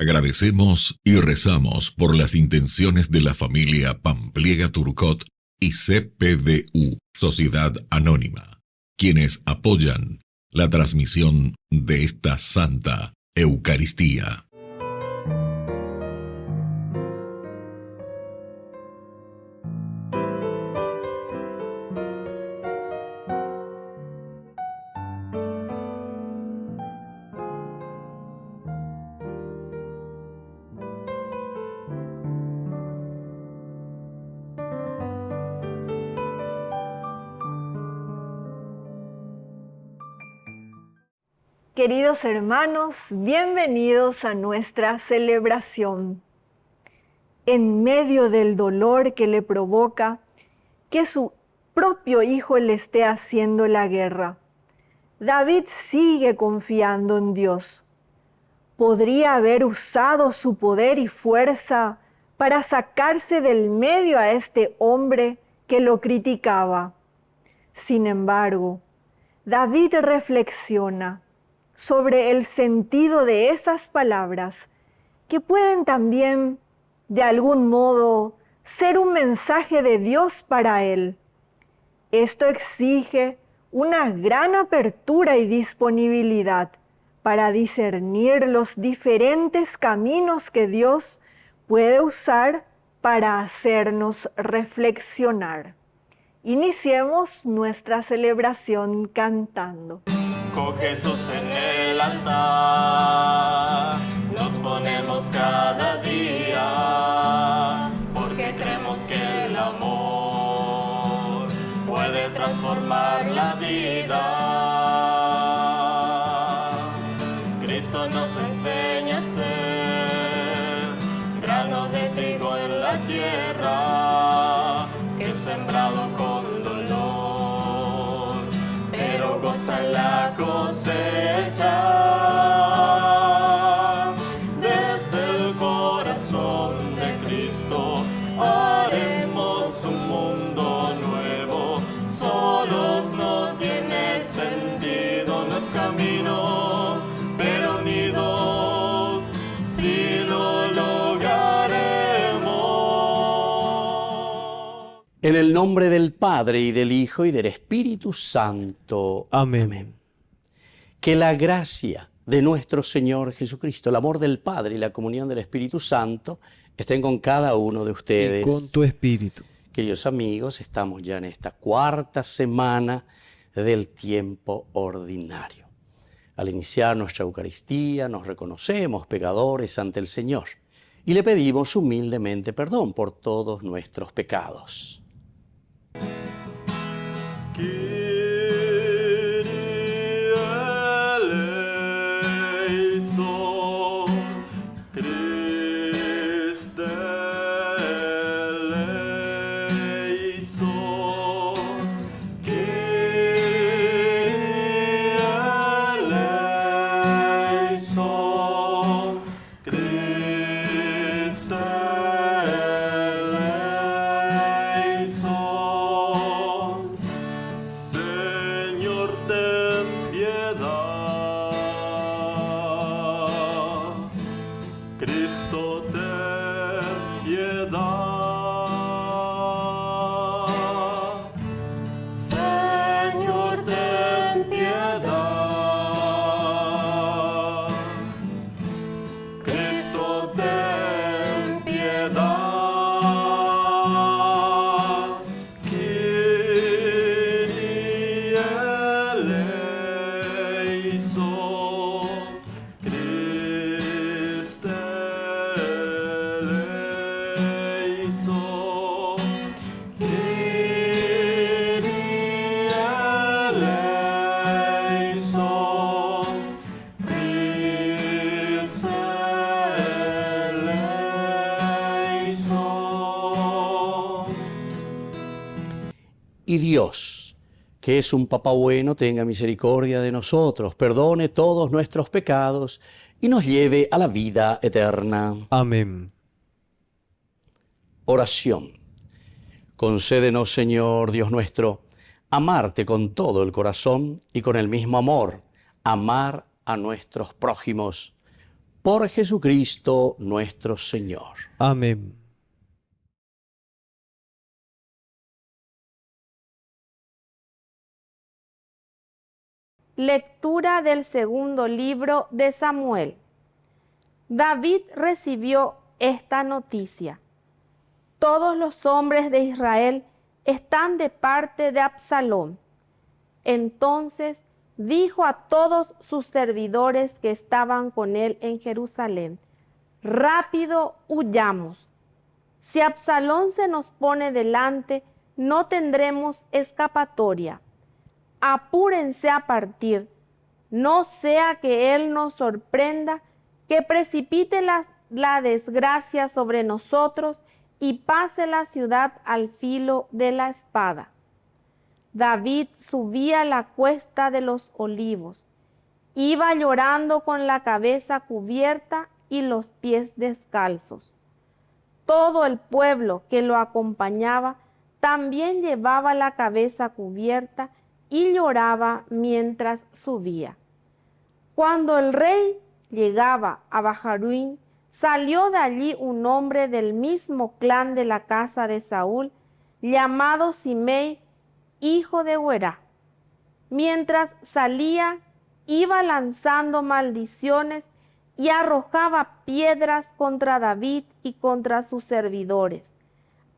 Agradecemos y rezamos por las intenciones de la familia Pampliega Turcot y CPDU, Sociedad Anónima, quienes apoyan la transmisión de esta Santa Eucaristía. Queridos hermanos, bienvenidos a nuestra celebración. En medio del dolor que le provoca que su propio hijo le esté haciendo la guerra, David sigue confiando en Dios. Podría haber usado su poder y fuerza para sacarse del medio a este hombre que lo criticaba. Sin embargo, David reflexiona sobre el sentido de esas palabras que pueden también, de algún modo, ser un mensaje de Dios para él. Esto exige una gran apertura y disponibilidad para discernir los diferentes caminos que Dios puede usar para hacernos reflexionar. Iniciemos nuestra celebración cantando. Con Jesús en el altar nos ponemos cada día, porque creemos que el amor puede transformar la vida. Cristo nos enseña a ser granos de trigo en la tierra, que es sembrado con dolor, pero goza la cosecha. Desde el corazón de Cristo haremos un mundo nuevo. Solos no tiene sentido nuestro camino, pero unidos sí lo lograremos. En el nombre del Padre, y del Hijo, y del Espíritu Santo. Amén. Que la gracia de nuestro Señor Jesucristo, el amor del Padre y la comunión del Espíritu Santo estén con cada uno de ustedes. Y con tu espíritu. Queridos amigos, estamos ya en esta cuarta semana del tiempo ordinario. Al iniciar nuestra Eucaristía nos reconocemos pecadores ante el Señor y le pedimos humildemente perdón por todos nuestros pecados. Y Dios, que es un Papá bueno, tenga misericordia de nosotros, perdone todos nuestros pecados y nos lleve a la vida eterna. Amén. Oración. Concédenos, Señor Dios nuestro, amarte con todo el corazón y con el mismo amor, amar a nuestros prójimos. Por Jesucristo nuestro Señor. Amén. Lectura del segundo libro de Samuel. David recibió esta noticia: todos los hombres de Israel están de parte de Absalón. Entonces dijo a todos sus servidores que estaban con él en Jerusalén: rápido huyamos. Si Absalón se nos pone delante, no tendremos escapatoria. Apúrense a partir, no sea que él nos sorprenda, que precipite la desgracia sobre nosotros y pase la ciudad al filo de la espada. David subía la cuesta de los Olivos. Iba llorando con la cabeza cubierta y los pies descalzos. Todo el pueblo que lo acompañaba también llevaba la cabeza cubierta y lloraba mientras subía. Cuando el rey llegaba a Bajaruín, salió de allí un hombre del mismo clan de la casa de Saúl, llamado Simei, hijo de Huerá. Mientras salía, iba lanzando maldiciones y arrojaba piedras contra David y contra sus servidores,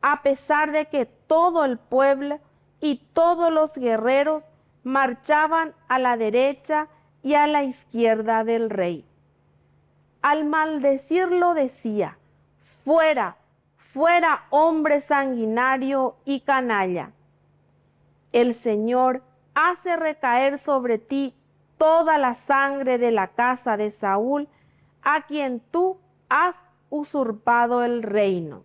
a pesar de que todo el pueblo y todos los guerreros marchaban a la derecha y a la izquierda del rey. Al maldecirlo decía: fuera, fuera hombre sanguinario y canalla. El Señor hace recaer sobre ti toda la sangre de la casa de Saúl, a quien tú has usurpado el reino.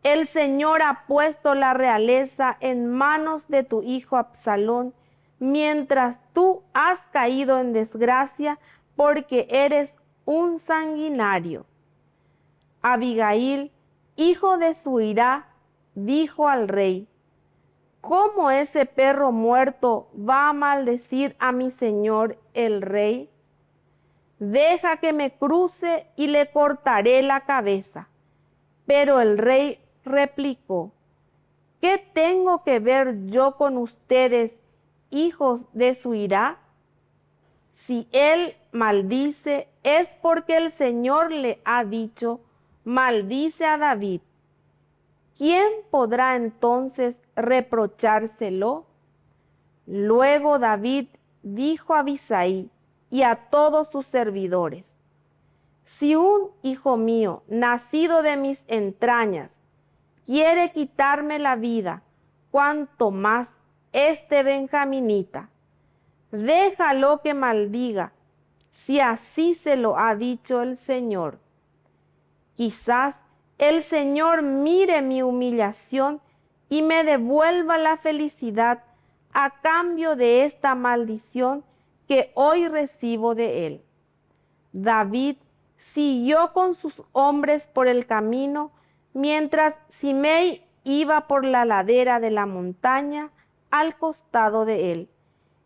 El Señor ha puesto la realeza en manos de tu hijo Absalón, mientras tú has caído en desgracia porque eres un sanguinario. Abigail, hijo de Zuirá, dijo al rey: ¿cómo ese perro muerto va a maldecir a mi señor el rey? Deja que me cruce y le cortaré la cabeza. Pero el rey replicó: ¿qué tengo que ver yo con ustedes, hijos de Zuirá? Si él maldice, es porque el Señor le ha dicho: maldice a David. ¿Quién podrá entonces reprochárselo? Luego David dijo a Abisai y a todos sus servidores: si un hijo mío, nacido de mis entrañas, quiere quitarme la vida, cuanto más este benjaminita, déjalo que maldiga, si así se lo ha dicho el Señor. Quizás el Señor mire mi humillación y me devuelva la felicidad a cambio de esta maldición que hoy recibo de él. David siguió con sus hombres por el camino, mientras Simei iba por la ladera de la montaña al costado de él,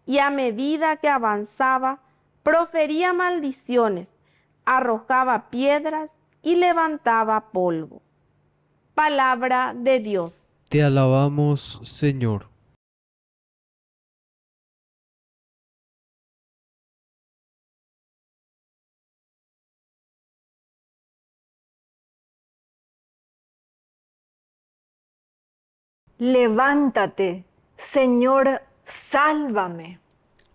y a medida que avanzaba, profería maldiciones, arrojaba piedras y levantaba polvo. Palabra de Dios. Te alabamos, Señor. Levántate, Señor, sálvame.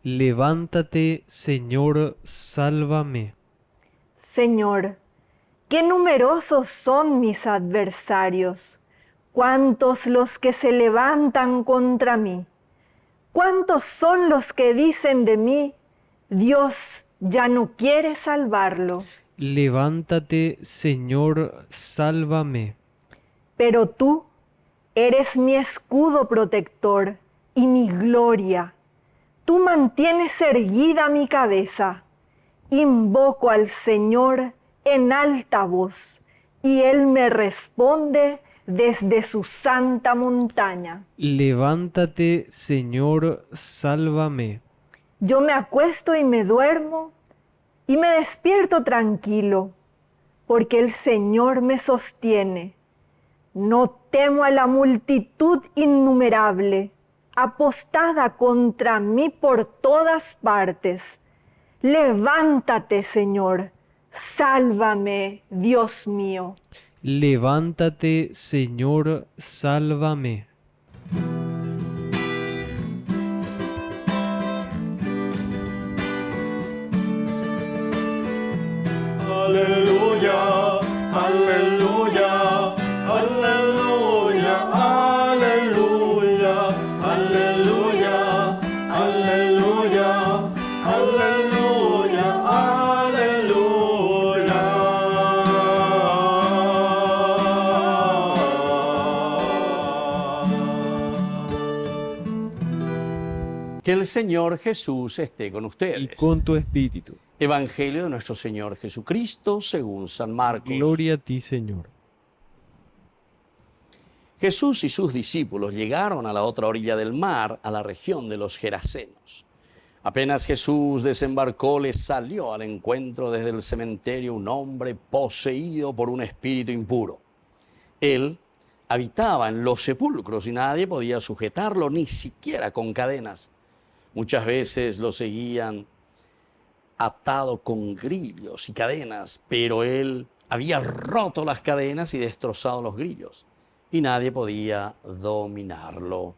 Levántate, Señor, sálvame. Señor, qué numerosos son mis adversarios, cuántos los que se levantan contra mí. Cuántos son los que dicen de mí: Dios ya no quiere salvarlo. Levántate, Señor, sálvame. Pero tú eres mi escudo protector y mi gloria. Tú mantienes erguida mi cabeza. Invoco al Señor en alta voz, y Él me responde desde su santa montaña. Levántate, Señor, sálvame. Yo me acuesto y me duermo, y me despierto tranquilo, porque el Señor me sostiene. No temo a la multitud innumerable, apostada contra mí por todas partes. Levántate, Señor, sálvame, Dios mío. Levántate, Señor, sálvame. Aleluya, aleluya, aleluya, aleluya, aleluya, aleluya, aleluya, aleluya. Que el Señor Jesús esté con Y ustedes. con tu espíritu. Evangelio de nuestro Señor Jesucristo según San Marcos. Gloria a ti, Señor. Jesús y sus discípulos llegaron a la otra orilla del mar, a la región de los Gerasenos. Apenas Jesús desembarcó, les salió al encuentro desde el cementerio un hombre poseído por un espíritu impuro. Él habitaba en los sepulcros y nadie podía sujetarlo, ni siquiera con cadenas. Muchas veces lo seguían atado con grillos y cadenas, pero él había roto las cadenas y destrozado los grillos, y nadie podía dominarlo.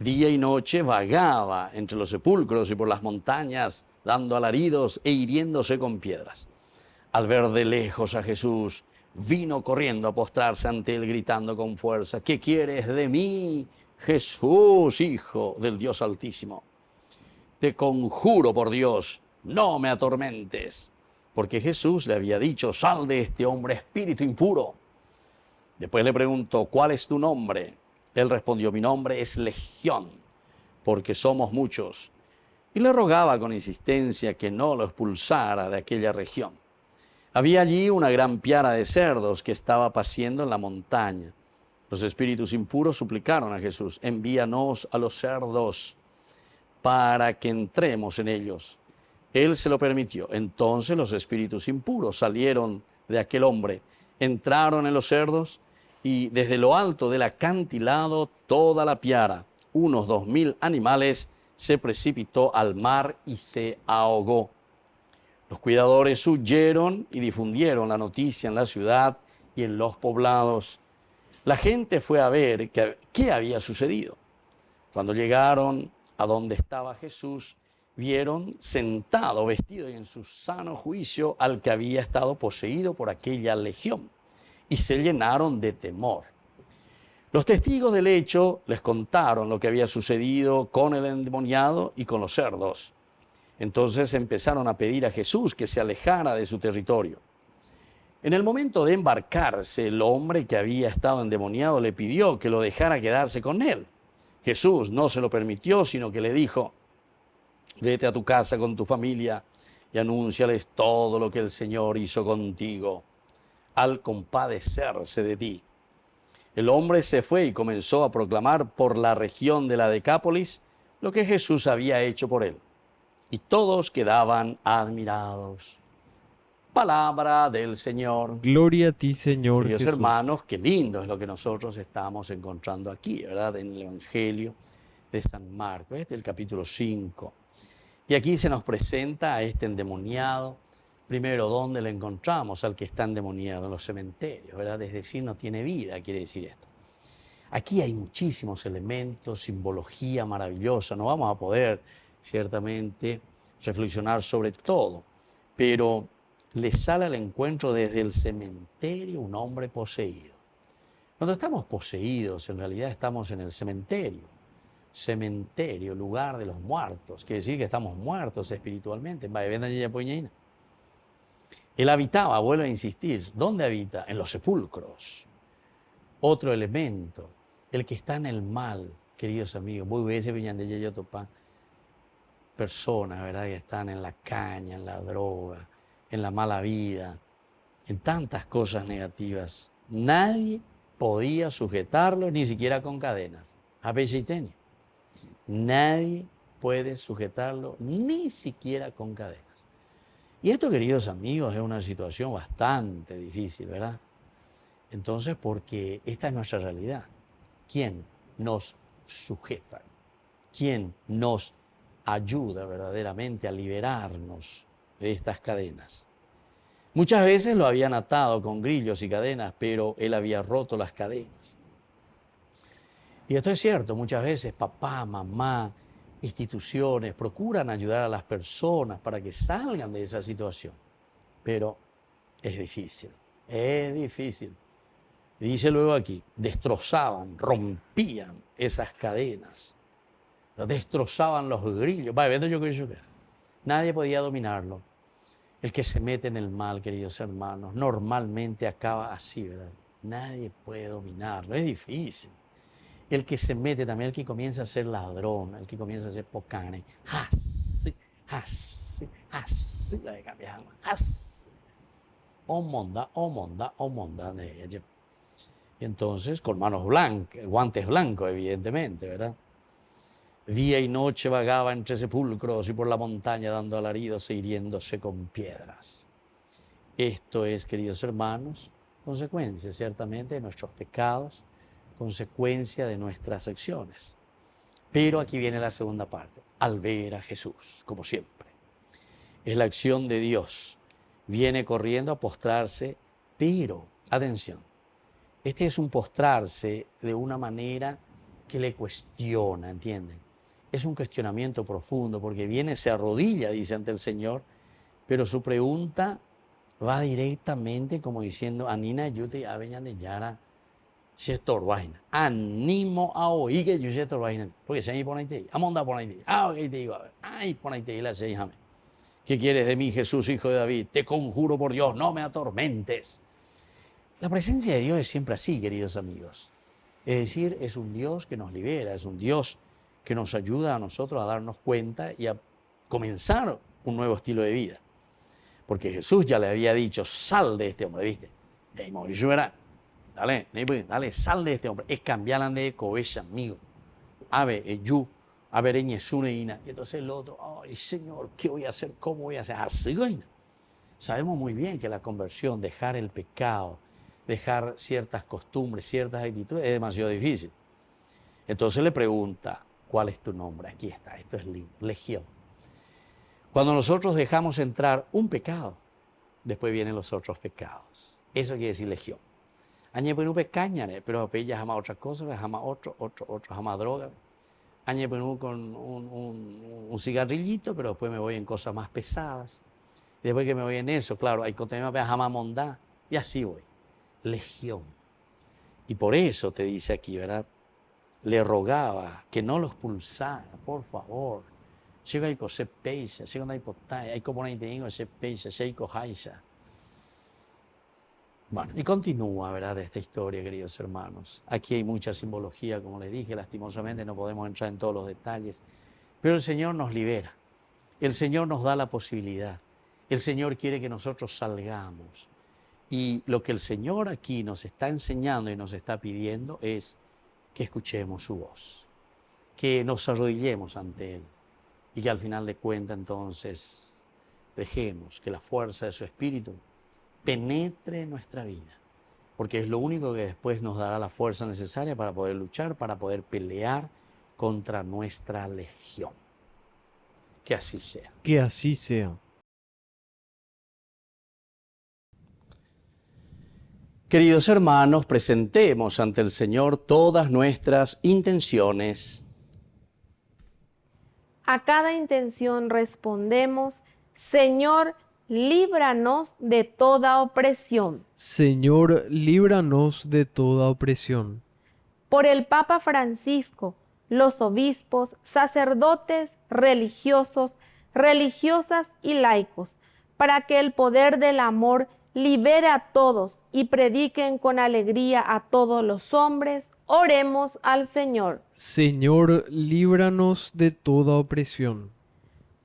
Día y noche vagaba entre los sepulcros y por las montañas, dando alaridos e hiriéndose con piedras. Al ver de lejos a Jesús, vino corriendo a postrarse ante él, gritando con fuerza: ¿Qué quieres de mí, Jesús, Hijo del Dios Altísimo? Te conjuro por Dios, no me atormentes. Porque Jesús le había dicho: sal de este hombre, espíritu impuro. Después le preguntó: ¿cuál es tu nombre? Él respondió: mi nombre es Legión, porque somos muchos. Y le rogaba con insistencia que no lo expulsara de aquella región. Había allí una gran piara de cerdos que estaba paciendo en la montaña. Los espíritus impuros suplicaron a Jesús: envíanos a los cerdos para que entremos en ellos. Él se lo permitió. Entonces los espíritus impuros salieron de aquel hombre, entraron en los cerdos, y desde lo alto del acantilado toda la piara, unos 2000 animales, se precipitó al mar y se ahogó. Los cuidadores huyeron y difundieron la noticia en la ciudad y en los poblados. La gente fue a ver qué había sucedido. Cuando llegaron a donde estaba Jesús, vieron sentado, vestido y en su sano juicio, al que había estado poseído por aquella legión, y se llenaron de temor. Los testigos del hecho les contaron lo que había sucedido con el endemoniado y con los cerdos. Entonces empezaron a pedir a Jesús que se alejara de su territorio. En el momento de embarcarse, el hombre que había estado endemoniado le pidió que lo dejara quedarse con él. Jesús no se lo permitió, sino que le dijo: vete a tu casa con tu familia y anúnciales todo lo que el Señor hizo contigo, al compadecerse de ti. El hombre se fue y comenzó a proclamar por la región de la Decápolis lo que Jesús había hecho por él. Y todos quedaban admirados. Palabra del Señor. Gloria a ti, Señor Queridos Jesús. hermanos, qué lindo es lo que nosotros estamos encontrando aquí, ¿verdad? En el Evangelio de San Marcos. Este es el capítulo 5. Y aquí se nos presenta a este endemoniado. Primero, ¿dónde lo encontramos al que está endemoniado? En los cementerios, ¿verdad? Es decir, no tiene vida, quiere decir esto. Aquí hay muchísimos elementos, simbología maravillosa. No vamos a poder, ciertamente, reflexionar sobre todo, pero le sale al encuentro desde el cementerio un hombre poseído. Cuando estamos poseídos, en realidad estamos en el cementerio. Cementerio, lugar de los muertos. Quiere decir que estamos muertos espiritualmente. Él habitaba, vuelvo a insistir, ¿dónde habita? En los sepulcros. Otro elemento, el que está en el mal, queridos amigos, personas, ¿verdad?, que están en la caña, en la droga, en la mala vida, en tantas cosas negativas. Nadie podía sujetarlo, ni siquiera con cadenas. Nadie puede sujetarlo, ni siquiera con cadenas. Y esto, queridos amigos, es una situación bastante difícil, ¿verdad? Entonces, porque esta es nuestra realidad. ¿Quién nos sujeta? ¿Quién nos ayuda verdaderamente a liberarnos de estas cadenas? Muchas veces lo habían atado con grillos y cadenas, pero él había roto las cadenas. Y esto es cierto, muchas veces papá, mamá, instituciones procuran ayudar a las personas para que salgan de esa situación. Pero es difícil, es difícil. Dice luego aquí, destrozaban, rompían esas cadenas, destrozaban los grillos. Vaya, viendo yo que nadie podía dominarlo. El que se mete en el mal, queridos hermanos, normalmente acaba así, ¿verdad? Nadie puede dominarlo, es difícil. El que se mete también, el que comienza a ser ladrón, el que comienza a ser pocane, de ella. Y entonces, con manos blancas, guantes blancos, evidentemente, ¿verdad? Día y noche vagaba entre sepulcros y por la montaña dando alaridos e hiriéndose con piedras. Esto es, queridos hermanos, consecuencia ciertamente de nuestros pecados, consecuencia de nuestras acciones. Pero aquí viene la segunda parte, al ver a Jesús, como siempre. Es la acción de Dios. Viene corriendo a postrarse, pero, atención, este es un postrarse de una manera que le cuestiona, ¿entienden? Es un cuestionamiento profundo, porque viene, se arrodilla, dice, ante el Señor, pero su pregunta va directamente como diciendo, Anina, yo te aveñan de Yara, se estorbaina. Animo a oír que yo se estorbaina. Porque se me pone ahí, amonda por ahí, ok, te digo, a ver, ay, pon ahí, te la se déjame. ¿Qué quieres de mí, Jesús, hijo de David? Te conjuro por Dios, no me atormentes. La presencia de Dios es siempre así, queridos amigos. Es decir, es un Dios que nos libera, es un Dios que nos ayuda a nosotros a darnos cuenta y a comenzar un nuevo estilo de vida. Porque Jesús ya le había dicho, sal de este hombre, ¿viste? Dale, sal de este hombre. Es cambiarla de cobecha, amigo. Ave, yu, avereñesuneina. Y entonces el otro, ay, Señor, ¿qué voy a hacer? ¿Cómo voy a hacer? Así, sabemos muy bien que la conversión, dejar el pecado, dejar ciertas costumbres, ciertas actitudes, es demasiado difícil. Entonces le pregunta, ¿cuál es tu nombre? Aquí está, esto es lindo, Legión. Cuando nosotros dejamos entrar un pecado, después vienen los otros pecados. Eso quiere decir Legión. Añepenú pecañare, pero ella jamás otra cosa, jamás otro, jamás droga. Añepenú con un cigarrillito, pero después me voy en cosas más pesadas. Y después que me voy en eso, claro, hay contenido jamás mondá, y así voy. Legión. Y por eso te dice aquí, ¿verdad? Le rogaba que no los pulsara, por favor. Llega a se peisa, llega a hipotaya, hay como una tengo se peisa, se cojaisa. Bueno, y continúa, ¿verdad?, esta historia, queridos hermanos. Aquí hay mucha simbología, como les dije, lastimosamente no podemos entrar en todos los detalles, pero el Señor nos libera, el Señor nos da la posibilidad, el Señor quiere que nosotros salgamos. Y lo que el Señor aquí nos está enseñando y nos está pidiendo es que escuchemos su voz, que nos arrodillemos ante Él y que al final de cuentas entonces dejemos que la fuerza de su Espíritu penetre en nuestra vida, porque es lo único que después nos dará la fuerza necesaria para poder luchar, para poder pelear contra nuestra legión. Que así sea. Que así sea. Queridos hermanos, presentemos ante el Señor todas nuestras intenciones. A cada intención respondemos, Señor, líbranos de toda opresión. Señor, líbranos de toda opresión. Por el Papa Francisco, los obispos, sacerdotes, religiosos, religiosas y laicos, para que el poder del amor libere a todos y prediquen con alegría a todos los hombres, oremos al Señor. Señor, líbranos de toda opresión.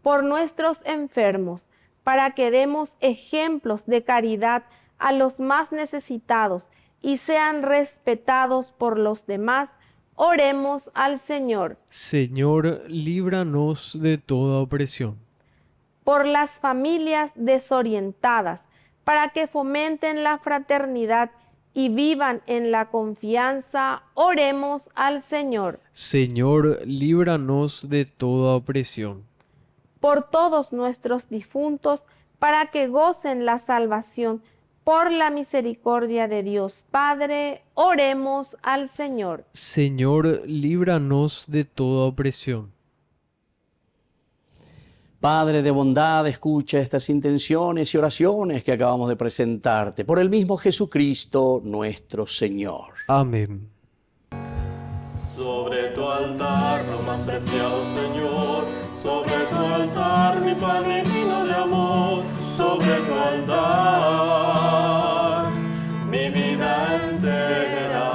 Por nuestros enfermos, para que demos ejemplos de caridad a los más necesitados y sean respetados por los demás, oremos al Señor. Señor, líbranos de toda opresión. por las familias desorientadas, para que fomenten la fraternidad y vivan en la confianza. Oremos al Señor. Señor, líbranos de toda opresión. Por todos nuestros difuntos, para que gocen la salvación. Por la misericordia de Dios Padre, oremos al Señor. Señor, líbranos de toda opresión. Padre de bondad, escucha estas intenciones y oraciones que acabamos de presentarte por el mismo Jesucristo nuestro Señor. Amén. Sobre tu altar, lo más preciado Señor, sobre tu altar, mi pan divino de amor, sobre tu altar, mi vida entera,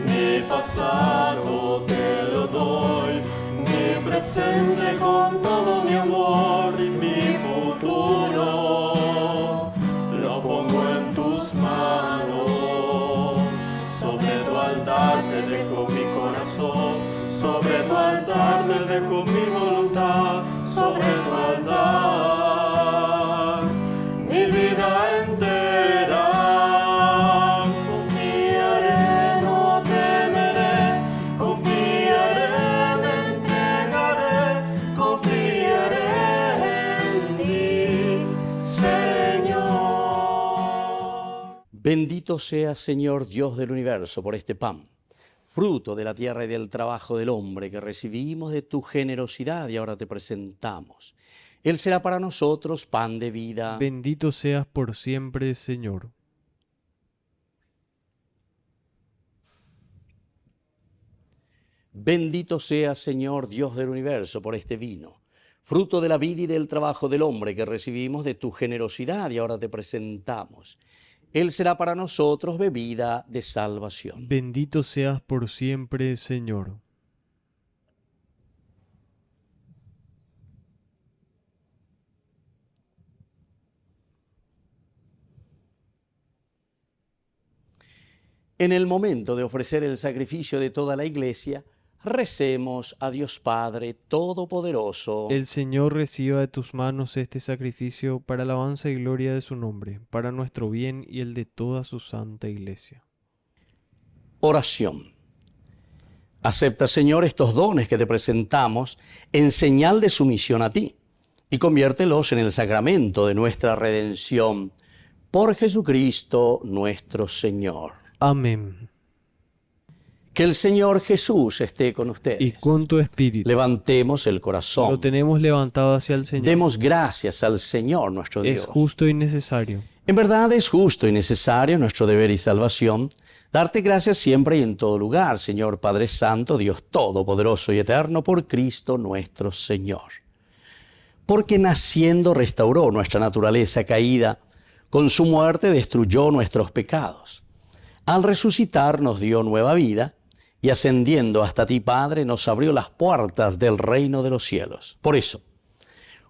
mi pasado te lo doy, mi presente con todo mi amor y mi futuro, lo pongo en tus manos. Sobre tu altar te dejo mi corazón, sobre tu altar te dejo mi voluntad, sobre tu altar mi vida entera. Confiaré, no temeré, confiaré, me entregaré, confiaré en ti, Señor. Bendito sea, Señor Dios del universo, por este pan, fruto de la tierra y del trabajo del hombre que recibimos de tu generosidad y ahora te presentamos. Él será para nosotros pan de vida. Bendito seas por siempre, Señor. Bendito sea, Señor Dios del universo, por este vino, fruto de la vida y del trabajo del hombre que recibimos de tu generosidad y ahora te presentamos. Él será para nosotros bebida de salvación. Bendito seas por siempre, Señor. En el momento de ofrecer el sacrificio de toda la Iglesia, recemos a Dios Padre Todopoderoso. El Señor reciba de tus manos este sacrificio para alabanza y gloria de su nombre, para nuestro bien y el de toda su santa Iglesia. Oración. Acepta, Señor, estos dones que te presentamos en señal de sumisión a ti y conviértelos en el sacramento de nuestra redención. Por Jesucristo nuestro Señor. Amén. Que el Señor Jesús esté con ustedes. Y con tu espíritu. Levantemos el corazón. Lo tenemos levantado hacia el Señor. Demos gracias al Señor nuestro Dios. Es justo y necesario. En verdad es justo y necesario, nuestro deber y salvación, darte gracias siempre y en todo lugar, Señor Padre Santo, Dios Todopoderoso y Eterno, por Cristo nuestro Señor. Porque naciendo restauró nuestra naturaleza caída, con su muerte destruyó nuestros pecados. Al resucitar nos dio nueva vida, y ascendiendo hasta ti, Padre, nos abrió las puertas del reino de los cielos. Por eso,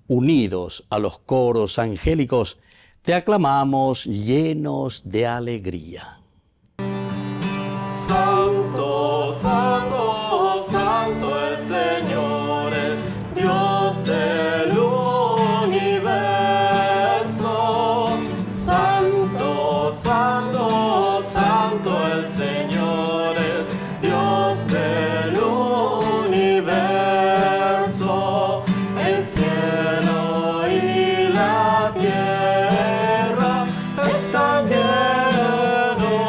unidos a los coros angélicos, te aclamamos llenos de alegría. Santo, santo, santo el Señor es, Dios del universo. Santo, santo, santo el Señor es, Dios del universo. El cielo y la tierra están llenos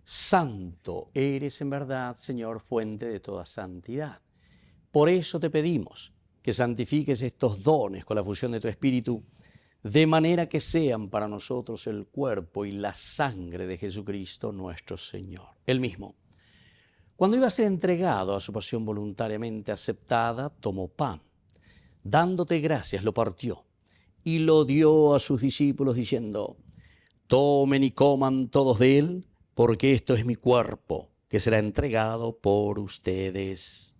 Santo eres en verdad, Señor, fuente de toda santidad. Por eso te pedimos que santifiques estos dones con la fusión de tu Espíritu, de manera que sean para nosotros el cuerpo y la sangre de Jesucristo nuestro Señor. Él mismo, cuando iba a ser entregado a su pasión voluntariamente aceptada, tomó pan. Dándote gracias, lo partió y lo dio a sus discípulos diciendo: tomen y coman todos de él, porque esto es mi cuerpo, que será entregado por ustedes.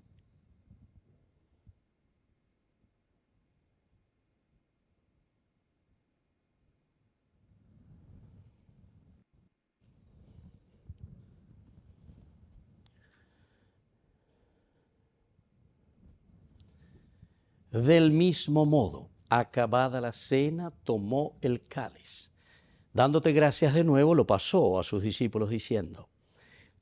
Del mismo modo, acabada la cena, tomó el cáliz. Dándote gracias de nuevo, lo pasó a sus discípulos diciendo: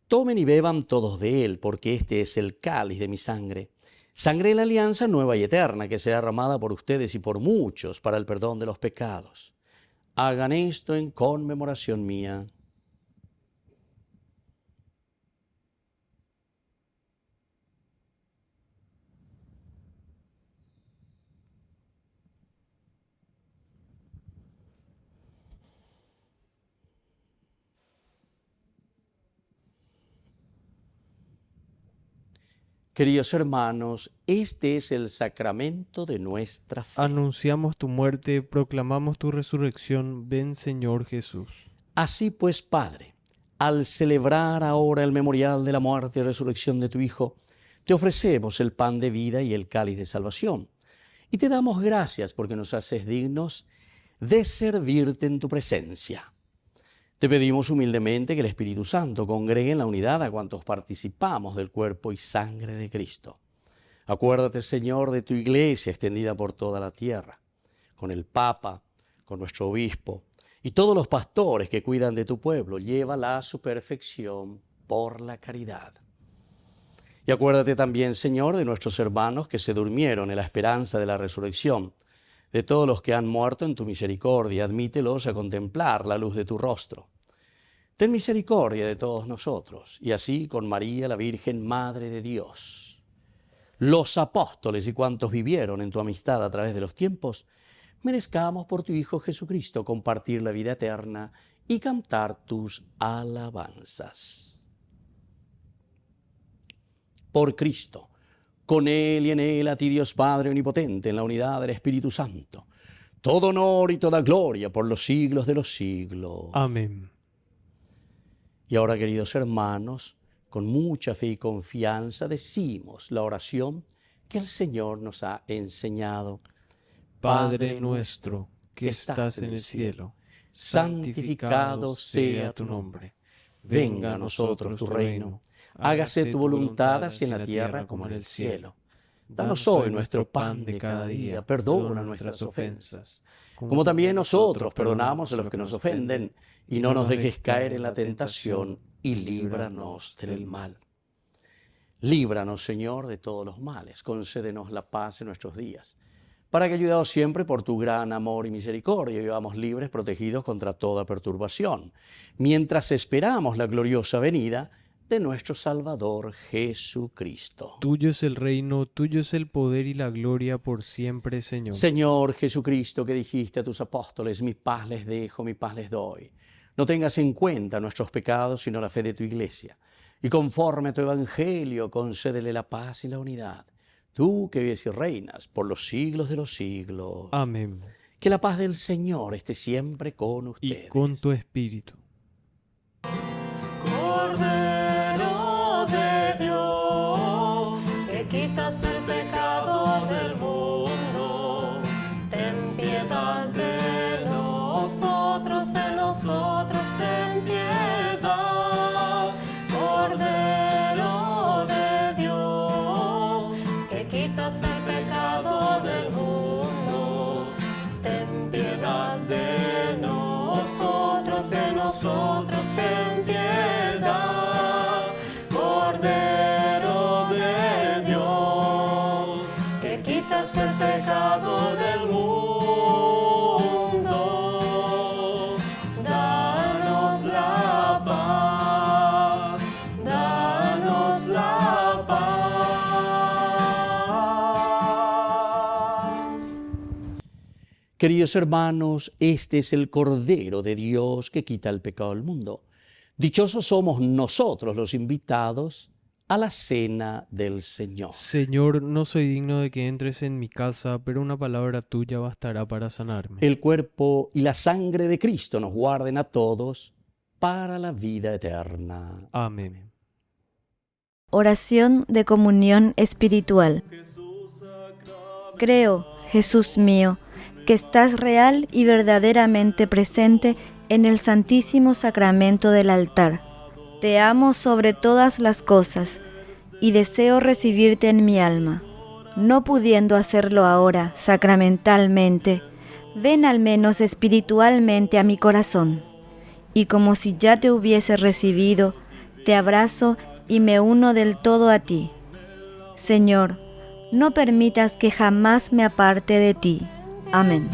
tomen y beban todos de él, porque este es el cáliz de mi sangre, sangre de la alianza nueva y eterna, que será derramada por ustedes y por muchos para el perdón de los pecados. Hagan esto en conmemoración mía. Queridos hermanos, este es el sacramento de nuestra fe. Anunciamos tu muerte, proclamamos tu resurrección. Ven, Señor Jesús. Así pues, Padre, al celebrar ahora el memorial de la muerte y resurrección de tu Hijo, te ofrecemos el pan de vida y el cáliz de salvación. Y te damos gracias porque nos haces dignos de servirte en tu presencia. Te pedimos humildemente que el Espíritu Santo congregue en la unidad a cuantos participamos del cuerpo y sangre de Cristo. Acuérdate, Señor, de tu iglesia extendida por toda la tierra, con el Papa, con nuestro obispo y todos los pastores que cuidan de tu pueblo. Llévala a su perfección por la caridad. Y acuérdate también, Señor, de nuestros hermanos que se durmieron en la esperanza de la resurrección, de todos los que han muerto en tu misericordia. Admítelos a contemplar la luz de tu rostro. Ten misericordia de todos nosotros, y así con María, la Virgen Madre de Dios, los apóstoles y cuantos vivieron en tu amistad a través de los tiempos, merezcamos por tu Hijo Jesucristo compartir la vida eterna y cantar tus alabanzas. Por Cristo, con Él y en Él, a ti Dios Padre Omnipotente, en la unidad del Espíritu Santo, todo honor y toda gloria por los siglos de los siglos. Amén. Y ahora, queridos hermanos, con mucha fe y confianza decimos la oración que el Señor nos ha enseñado. Padre nuestro, que estás en el cielo, santificado sea tu nombre. Venga a nosotros tu reino. Hágase tu voluntad así en la tierra como en el cielo. Danos hoy nuestro pan de cada día. Perdona nuestras ofensas, como también nosotros perdonamos a los que nos ofenden. Y no nos dejes caer en la tentación, y líbranos del mal. Líbranos, Señor, de todos los males. Concédenos la paz en nuestros días, para que, ayudados siempre por tu gran amor y misericordia, vivamos libres, protegidos contra toda perturbación, mientras esperamos la gloriosa venida de nuestro Salvador Jesucristo. Tuyo es el reino, tuyo es el poder y la gloria por siempre, Señor. Señor Jesucristo, que dijiste a tus apóstoles: mi paz les dejo, mi paz les doy. No tengas en cuenta nuestros pecados, sino la fe de tu iglesia. Y conforme a tu evangelio, concédele la paz y la unidad. Tú que vives y reinas por los siglos de los siglos. Amén. Que la paz del Señor esté siempre con ustedes. Y con tu espíritu. Cordero de Dios, que quitas el pecado del mundo, ten piedad de nosotros ten piedad. Cordero de Dios, que quitas el pecado del mundo, ten piedad de nosotros Queridos hermanos, este es el Cordero de Dios que quita el pecado del mundo. Dichosos somos nosotros los invitados a la cena del Señor. Señor, no soy digno de que entres en mi casa, pero una palabra tuya bastará para sanarme. El cuerpo y la sangre de Cristo nos guarden a todos para la vida eterna. Amén. Oración de comunión espiritual. Creo, Jesús mío, que estás real y verdaderamente presente en el Santísimo Sacramento del altar. Te amo sobre todas las cosas y deseo recibirte en mi alma. No pudiendo hacerlo ahora sacramentalmente, ven al menos espiritualmente a mi corazón. Y como si ya te hubiese recibido, te abrazo y me uno del todo a ti. Señor, no permitas que jamás me aparte de ti. Amén.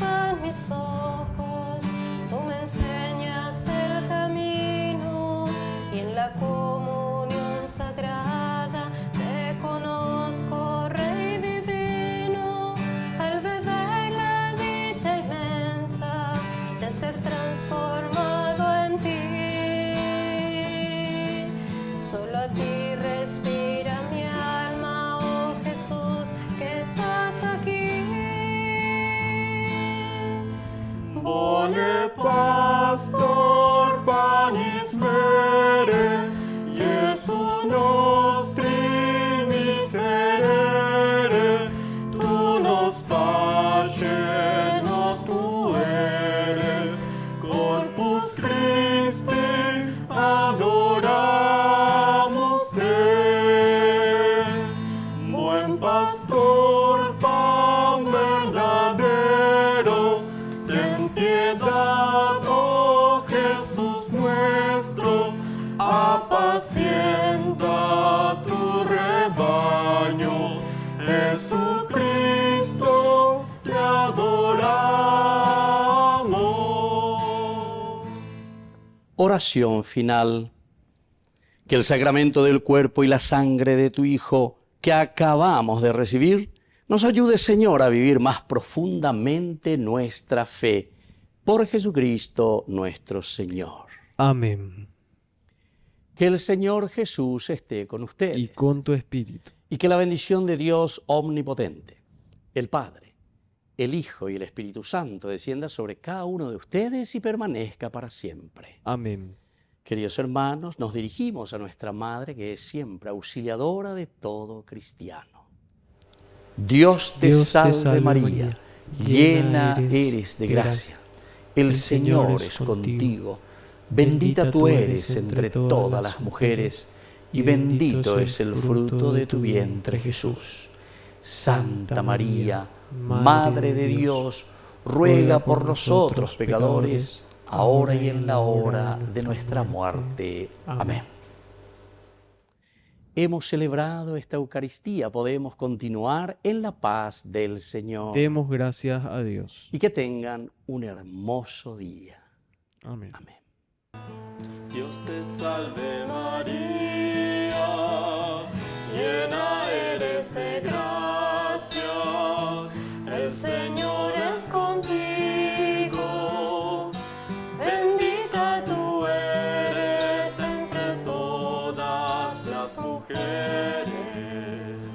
Bone pastor panis mere, Jesus nostri miserere, tu nos pace nos tuere, corpus Christi adoramos te. Buen pastor, pan verdadero, ten piedad, oh Jesús nuestro, apacienta tu rebaño. Jesucristo, te adoramos. Oración final. Que el sacramento del cuerpo y la sangre de tu Hijo que acabamos de recibir nos ayude, Señor, a vivir más profundamente nuestra fe. Por Jesucristo nuestro Señor. Amén. Que el Señor Jesús esté con ustedes. Y con tu espíritu. Y que la bendición de Dios omnipotente, el Padre, el Hijo y el Espíritu Santo descienda sobre cada uno de ustedes y permanezca para siempre. Amén. Queridos hermanos, nos dirigimos a nuestra Madre, que es siempre auxiliadora de todo cristiano. Dios te salve María, llena eres de gracia. El Señor es contigo. Bendita tú eres entre todas las mujeres, y bendito es el fruto de tu vientre, Jesús. Santa María, Madre de Dios, ruega por nosotros pecadores, ahora y en la hora de nuestra muerte. Amén. Hemos celebrado esta Eucaristía, podemos continuar en la paz del Señor. Demos gracias a Dios. Y que tengan un hermoso día. Amén. Amén. Dios te salve María, llena eres de gracias, el Señor es contigo, bendita tú eres entre todas las mujeres,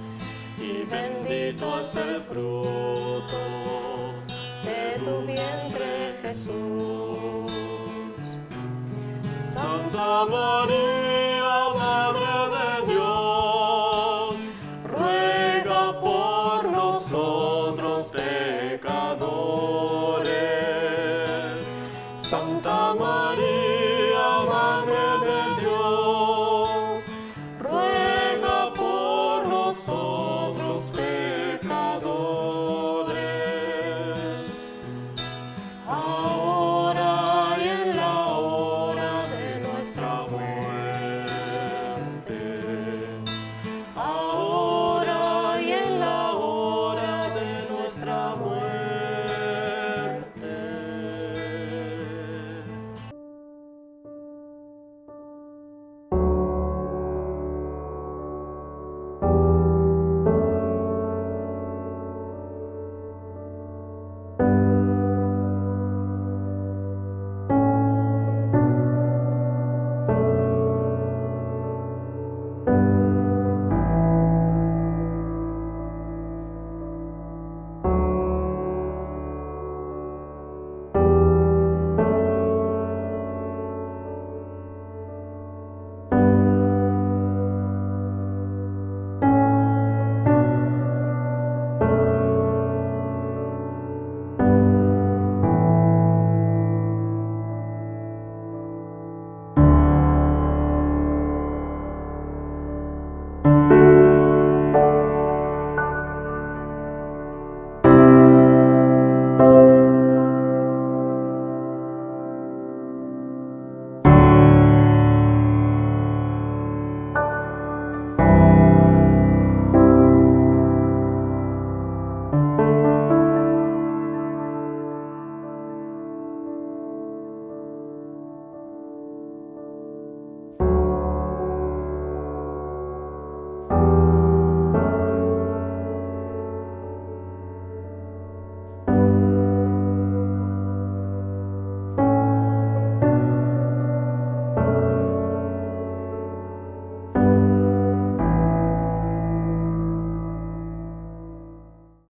y bendito es el fruto de tu vientre, Jesús. Santa María.